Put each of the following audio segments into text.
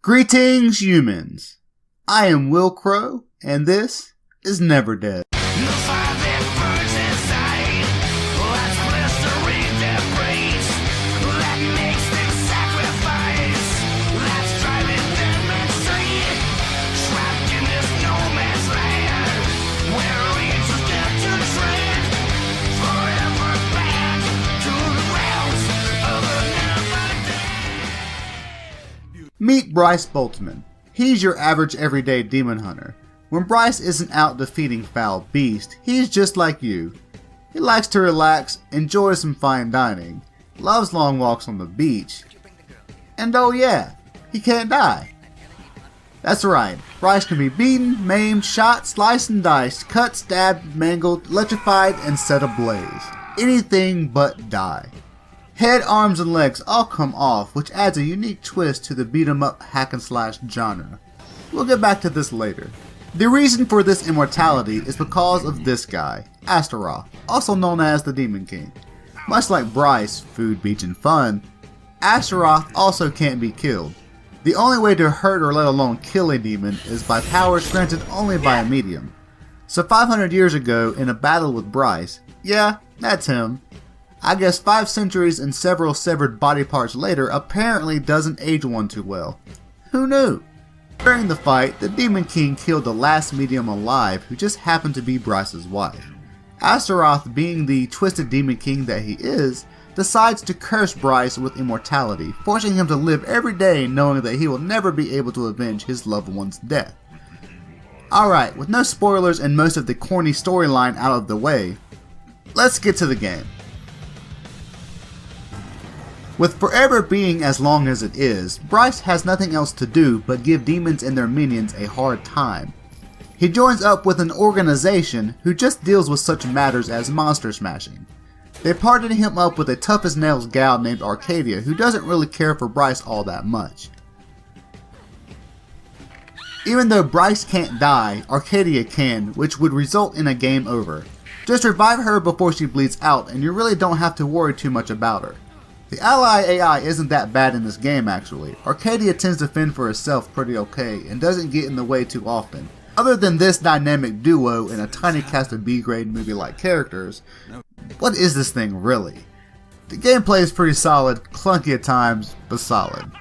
Greetings, humans. I am Willcrow, and this is Neverdead. Meet Bryce Boltzmann. He's your average everyday demon hunter. When Bryce isn't out defeating foul beasts, he's just like you. He likes to relax, enjoys some fine dining, loves long walks on the beach, and oh yeah, he can't die. That's right, Bryce can be beaten, maimed, shot, sliced and diced, cut, stabbed, mangled, electrified, and set ablaze. Anything but die. Head, arms, and legs all come off, which adds a unique twist to the beat-em-up hack-and-slash genre. We'll get back to this later. The reason for this immortality is because of this guy, Astaroth, also known as the Demon King. Much like Bryce, food, beach, and fun, Astaroth also can't be killed. The only way to hurt or let alone kill a demon is by powers granted only by a medium. So 500 years ago, in a battle with Bryce, yeah, that's him. I guess 5 centuries and several severed body parts later apparently doesn't age one too well. Who knew? During the fight, the Demon King killed the last medium alive, who just happened to be Bryce's wife. Astaroth, being the twisted Demon King that he is, decides to curse Bryce with immortality, forcing him to live every day knowing that he will never be able to avenge his loved one's death. Alright, with no spoilers and most of the corny storyline out of the way, let's get to the game. With forever being as long as it is, Bryce has nothing else to do but give demons and their minions a hard time. He joins up with an organization who just deals with such matters as monster smashing. They partnered him up with a tough as nails gal named Arcadia who doesn't really care for Bryce all that much. Even though Bryce can't die, Arcadia can, which would result in a game over. Just revive her before she bleeds out and you really don't have to worry too much about her. The ally AI isn't that bad in this game actually. Arcadia tends to fend for herself pretty okay and doesn't get in the way too often. Other than this dynamic duo and a tiny cast of B-grade movie-like characters, what is this thing really? The gameplay is pretty solid, clunky at times, but solid.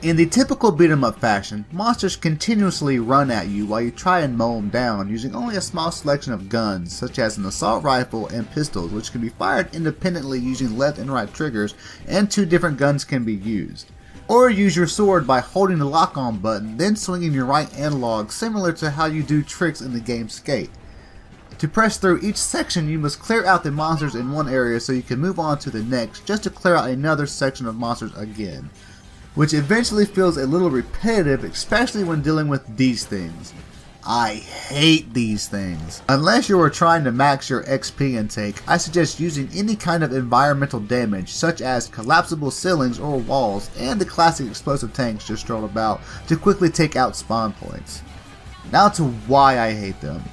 In the typical beat-em-up fashion, monsters continuously run at you while you try and mow them down using only a small selection of guns, such as an assault rifle and pistols, which can be fired independently using left and right triggers, and 2 different guns can be used. Or use your sword by holding the lock-on button, then swinging your right analog similar to how you do tricks in the game Skate. To press through each section, you must clear out the monsters in one area so you can move on to the next just to clear out another section of monsters again, which eventually feels a little repetitive, especially when dealing with these things. I hate these things. Unless you are trying to max your XP intake, I suggest using any kind of environmental damage such as collapsible ceilings or walls and the classic explosive tanks just strolled about to quickly take out spawn points. Now to why I hate them.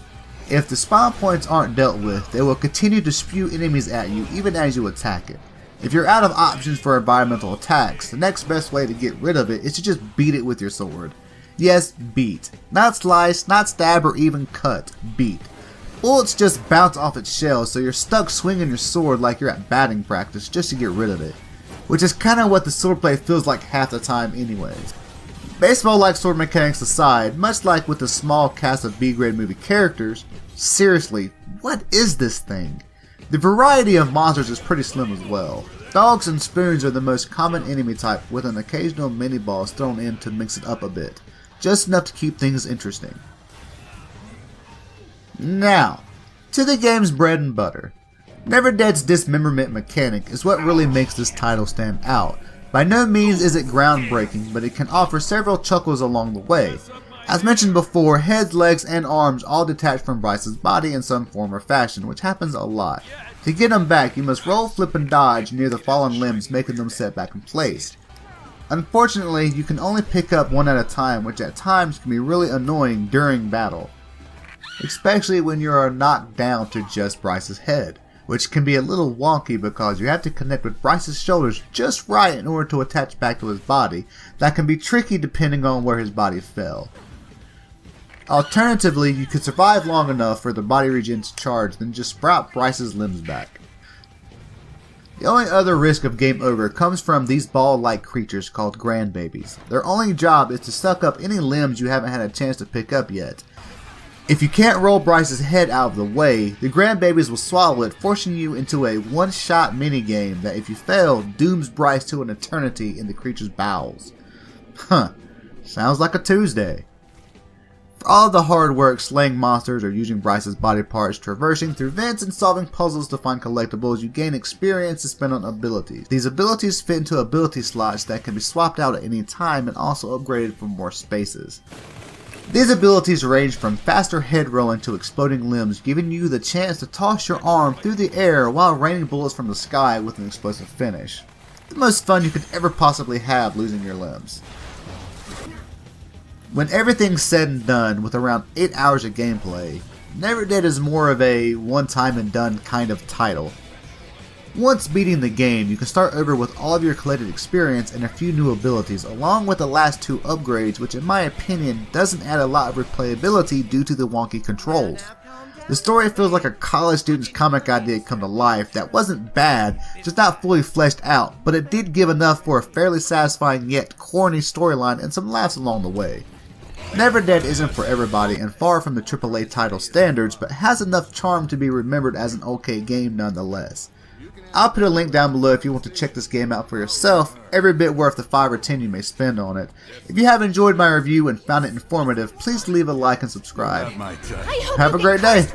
If the spawn points aren't dealt with, they will continue to spew enemies at you even as you attack it. If you're out of options for environmental attacks, the next best way to get rid of it is to just beat it with your sword. Yes, beat. Not slice, not stab, or even cut. Beat. Bullets just bounce off its shell, so you're stuck swinging your sword like you're at batting practice just to get rid of it. Which is kinda what the swordplay feels like half the time anyways. Baseball-like sword mechanics aside, much like with the small cast of B-grade movie characters, seriously, what is this thing? The variety of monsters is pretty slim as well. Dogs and spoons are the most common enemy type, with an occasional mini-boss thrown in to mix it up a bit. Just enough to keep things interesting. Now, to the game's bread and butter. Neverdead's dismemberment mechanic is what really makes this title stand out. By no means is it groundbreaking, but it can offer several chuckles along the way. As mentioned before, heads, legs, and arms all detach from Bryce's body in some form or fashion, which happens a lot. To get them back, you must roll, flip, and dodge near the fallen limbs, making them set back in place. Unfortunately, you can only pick up one at a time, which at times can be really annoying during battle. Especially when you are knocked down to just Bryce's head. which can be a little wonky because you have to connect with Bryce's shoulders just right in order to attach back to his body. That can be tricky depending on where his body fell. Alternatively, you could survive long enough for the body regen to charge, then just sprout Bryce's limbs back. The only other risk of game over comes from these ball-like creatures called grandbabies. Their only job is to suck up any limbs you haven't had a chance to pick up yet. If you can't roll Bryce's head out of the way, the grandbabies will swallow it, forcing you into a one-shot minigame that, if you fail, dooms Bryce to an eternity in the creature's bowels. Huh, sounds like a Tuesday. For all the hard work slaying monsters or using Bryce's body parts, traversing through vents and solving puzzles to find collectibles, you gain experience to spend on abilities. These abilities fit into ability slots that can be swapped out at any time and also upgraded for more spaces. These abilities range from faster head rolling to exploding limbs, giving you the chance to toss your arm through the air while raining bullets from the sky with an explosive finish. The most fun you could ever possibly have losing your limbs. When everything's said and done, with around 8 hours of gameplay, Neverdead is more of a one-time and done kind of title. Once beating the game, you can start over with all of your collected experience and a few new abilities, along with the last 2 upgrades, which in my opinion doesn't add a lot of replayability due to the wonky controls. The story feels like a college student's comic idea come to life that wasn't bad, just not fully fleshed out, but it did give enough for a fairly satisfying yet corny storyline and some laughs along the way. Neverdead isn't for everybody and far from the AAA title standards, but has enough charm to be remembered as an okay game nonetheless. I'll put a link down below if you want to check this game out for yourself, every bit worth the 5 or 10 you may spend on it. If you have enjoyed my review and found it informative, please leave a like and subscribe. Have a great day!